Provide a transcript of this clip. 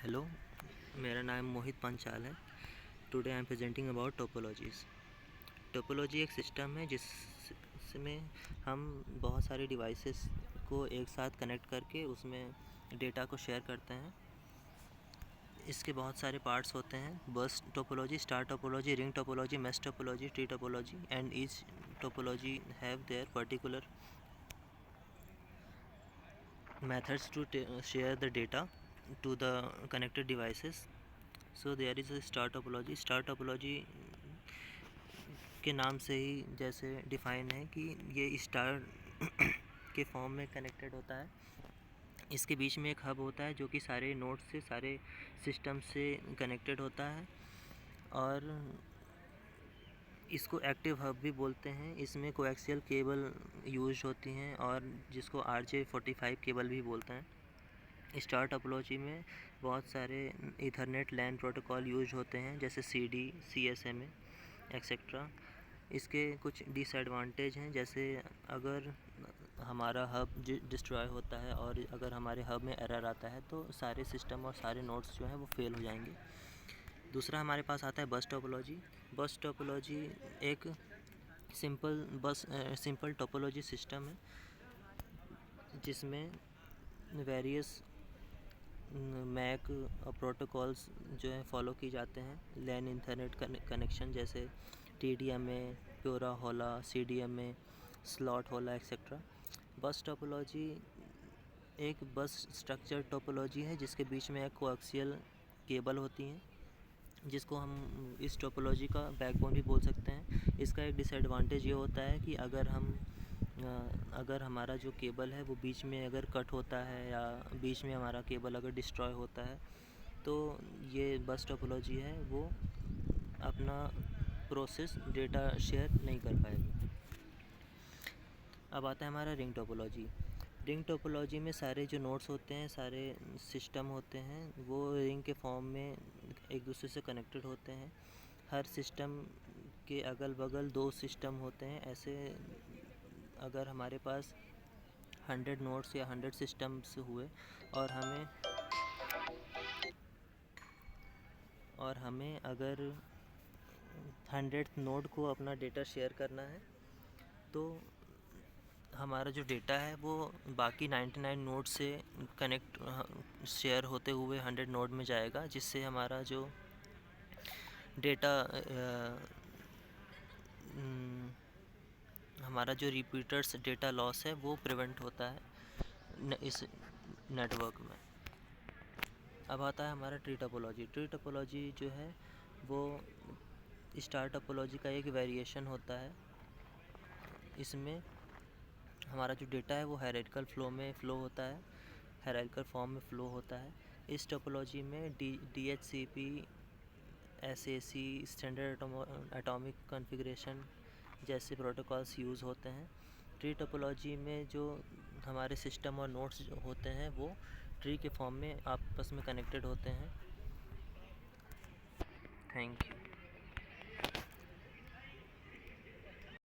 Hello, मेरा नाम मोहित पंचाल है। Today I am presenting about topologies. Topology एक सिस्टम है जिसमें हम बहुत सारे डिवाइसेस को एक साथ कनेक्ट करके उसमें डेटा को शेयर करते हैं। इसके बहुत सारे पार्ट्स होते हैं: बस topology, star topology, ring topology, mesh topology, tree topology, and each topology have their particular methods to share the data to the connected devices. So there is a star topology. Star topology के नाम से ही जैसे define है कि ये star के form में connected होता है। इसके बीच में एक हब होता है जो कि सारे नोड से, सारे सिस्टम से कनेक्टेड होता है, और इसको एक्टिव हब भी बोलते हैं। इसमें कोएक्सियल केबल यूज होती हैं और जिसको RJ45 केबल भी बोलते हैं। स्टार टोपोलॉजी में बहुत सारे ईथरनेट लैन प्रोटोकॉल यूज होते हैं, जैसे CD, CSMA एक्सेट्रा। इसके कुछ डिसएडवांटेज हैं, जैसे अगर हमारा हब डिस्ट्रॉय होता है और अगर हमारे हब में एरर आता है तो सारे सिस्टम और सारे नोड्स जो हैं वो फेल हो जाएंगे। दूसरा हमारे पास आता है बस टोपोलॉजी। बस टोपोलॉजी एक सिंपल टोपोलॉजी सिस्टम है जिसमें वेरियस मैक प्रोटोकॉल्स जो हैं फॉलो की जाते हैं। लैन इंटरनेट कनेक्शन जैसे TDMA, प्योरा होला, CDMA, स्लॉट होला एक्सेट्रा। बस टोपोलॉजी एक बस स्ट्रक्चर टोपोलॉजी है जिसके बीच में एक कोएक्सियल केबल होती हैं, जिसको हम इस टोपोलॉजी का बैकबोन भी बोल सकते हैं। इसका एक डिसएडवांटेज ये होता है कि अगर हमारा जो केबल है वो बीच में अगर कट होता है या बीच में हमारा केबल अगर डिस्ट्रॉय होता है तो ये बस टोपोलॉजी है वो अपना प्रोसेस डेटा शेयर नहीं कर पाएगी। अब आता है हमारा रिंग टोपोलॉजी। रिंग टोपोलॉजी में सारे जो नोड्स होते हैं, सारे सिस्टम होते हैं, वो रिंग के फॉर्म में एक दूसरे से कनेक्टेड होते हैं। हर सिस्टम के अगल बगल 2 सिस्टम होते हैं। ऐसे अगर हमारे पास 100 नोड्स या 100 सिस्टम्स हुए और हमें अगर 100th नोड को अपना डेटा शेयर करना है तो हमारा जो डेटा है वो बाकी 99 नोड से शेयर होते हुए 100 नोड में जाएगा, जिससे हमारा जो डेटा हमारा जो रिपीटर्स डेटा लॉस है वो प्रिवेंट होता है इस नेटवर्क में। अब आता है हमारा ट्री टोपोलॉजी। ट्री टोपोलॉजी जो है वो स्टार टोपोलॉजी का एक वेरिएशन होता है। इसमें हमारा जो डेटा है वो हायरार्किकल फॉर्म में फ़्लो होता है। इस टोपोलॉजी में DHCP, SAC, standard atomic configuration जैसे प्रोटोकॉल्स यूज़ होते हैं। ट्री टोपोलॉजी में जो हमारे सिस्टम और नोड्स होते हैं वो ट्री के फॉर्म में आपस में कनेक्टेड होते हैं। Thank you.